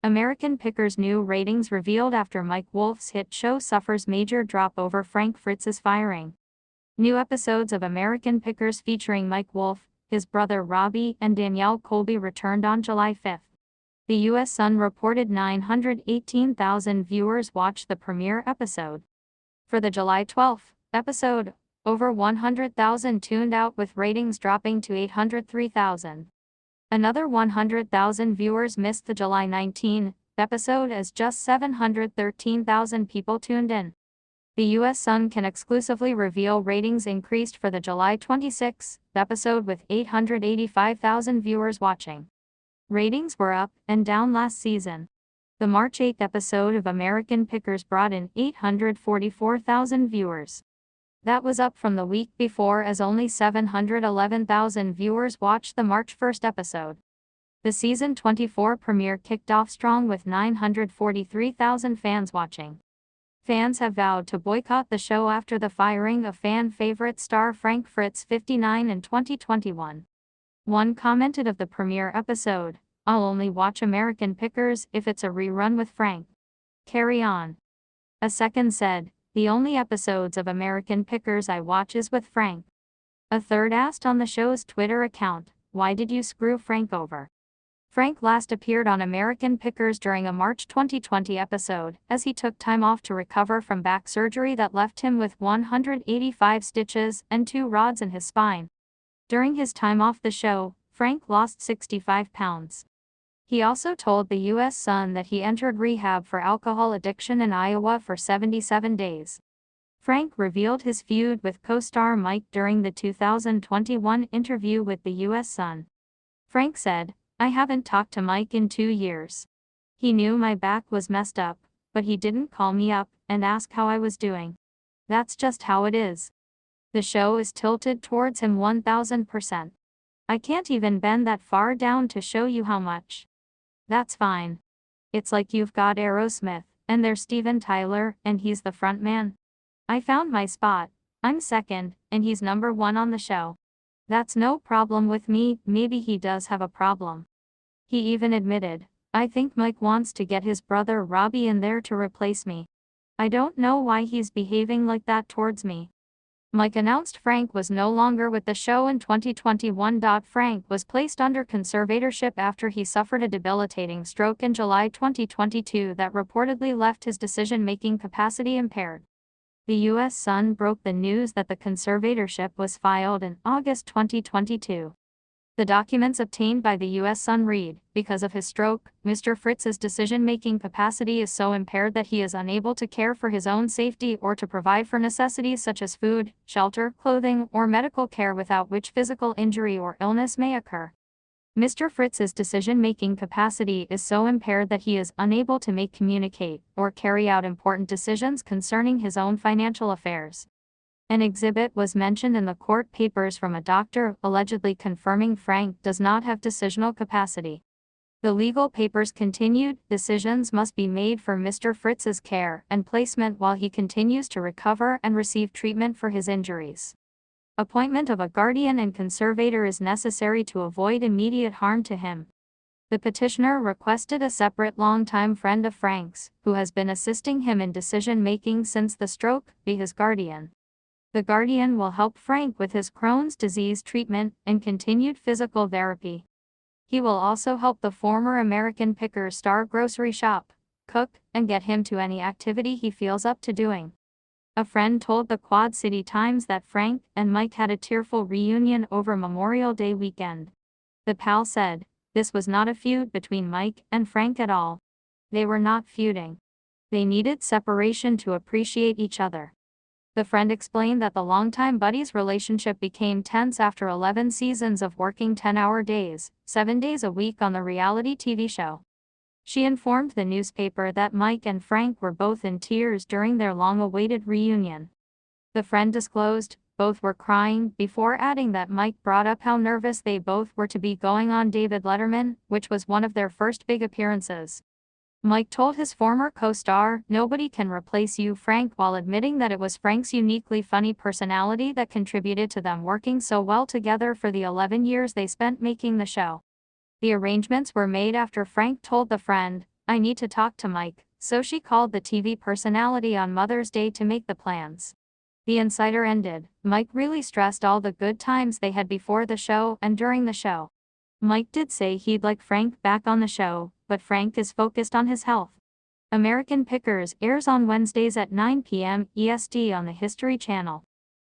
American Pickers' new ratings revealed after Mike Wolf's hit show suffers major drop over Frank Fritz's firing. New episodes of American Pickers featuring Mike Wolf, his brother Robbie, and Danielle Colby returned on July 5. The U.S. Sun reported 918,000 viewers watched the premiere episode. For the July 12 episode, over 100,000 tuned out with ratings dropping to 803,000. Another 100,000 viewers missed the July 19 episode as just 713,000 people tuned in. The U.S. Sun can exclusively reveal ratings increased for the July 26 episode with 885,000 viewers watching. Ratings were up and down last season. The March 8 episode of American Pickers brought in 844,000 viewers. That was up from the week before as only 711,000 viewers watched the March 1 episode. The season 24 premiere kicked off strong with 943,000 fans watching. Fans have vowed to boycott the show after the firing of fan favorite star Frank Fritz, 59, in 2021. One commented of the premiere episode, "I'll only watch American Pickers if it's a rerun with Frank. Carry on." A second said, "The only episodes of American Pickers I watch is with Frank." A third asked on the show's Twitter account, "Why did you screw Frank over?" Frank last appeared on American Pickers during a March 2020 episode, as he took time off to recover from back surgery that left him with 185 stitches and 2 rods in his spine. During his time off the show, Frank lost 65 pounds. He also told the U.S. Sun that he entered rehab for alcohol addiction in Iowa for 77 days. Frank revealed his feud with co-star Mike during the 2021 interview with the U.S. Sun. Frank said, "I haven't talked to Mike in 2 years. He knew my back was messed up, but he didn't call me up and ask how I was doing. That's just how it is. The show is tilted towards him 1000%. I can't even bend that far down to show you how much. That's fine. It's like you've got Aerosmith, and there's Steven Tyler, and he's the front man. I found my spot. I'm second, and he's number 1 on the show. That's no problem with me." Maybe he does have a problem. He even admitted, "I think Mike wants to get his brother Robbie in there to replace me. I don't know why he's behaving like that towards me." Mike announced Frank was no longer with the show in 2021. Frank was placed under conservatorship after he suffered a debilitating stroke in July 2022 that reportedly left his decision-making capacity impaired. The U.S. Sun broke the news that the conservatorship was filed in August 2022. The documents obtained by the U.S. Sun read, "Because of his stroke, Mr. Fritz's decision-making capacity is so impaired that he is unable to care for his own safety or to provide for necessities such as food, shelter, clothing, or medical care without which physical injury or illness may occur. Mr. Fritz's decision-making capacity is so impaired that he is unable to communicate, or carry out important decisions concerning his own financial affairs." An exhibit was mentioned in the court papers from a doctor allegedly confirming Frank does not have decisional capacity. The legal papers continued, "Decisions must be made for Mr. Fritz's care and placement while he continues to recover and receive treatment for his injuries. Appointment of a guardian and conservator is necessary to avoid immediate harm to him." The petitioner requested a separate longtime friend of Frank's, who has been assisting him in decision-making since the stroke, be his guardian. The guardian will help Frank with his Crohn's disease treatment and continued physical therapy. He will also help the former American Pickers star grocery shop, cook, and get him to any activity he feels up to doing. A friend told the Quad City Times that Frank and Mike had a tearful reunion over Memorial Day weekend. The pal said, "This was not a feud between Mike and Frank at all. They were not feuding. They needed separation to appreciate each other." The friend explained that the longtime buddies' relationship became tense after 11 seasons of working 10-hour days, 7 days a week on the reality TV show. She informed the newspaper that Mike and Frank were both in tears during their long-awaited reunion. The friend disclosed, both were crying, before adding that Mike brought up how nervous they both were to be going on David Letterman, which was one of their first big appearances. Mike told his former co-star, "Nobody can replace you, Frank," while admitting that it was Frank's uniquely funny personality that contributed to them working so well together for the 11 years they spent making the show. The arrangements were made after Frank told the friend, I need to talk to Mike, so she called the TV personality on Mother's Day to make the plans. The Insider ended. Mike really stressed all the good times they had before the show and during the show. Mike did say he'd like Frank back on the show, but Frank is focused on his health. American Pickers airs on Wednesdays at 9 p.m. EST on the History Channel.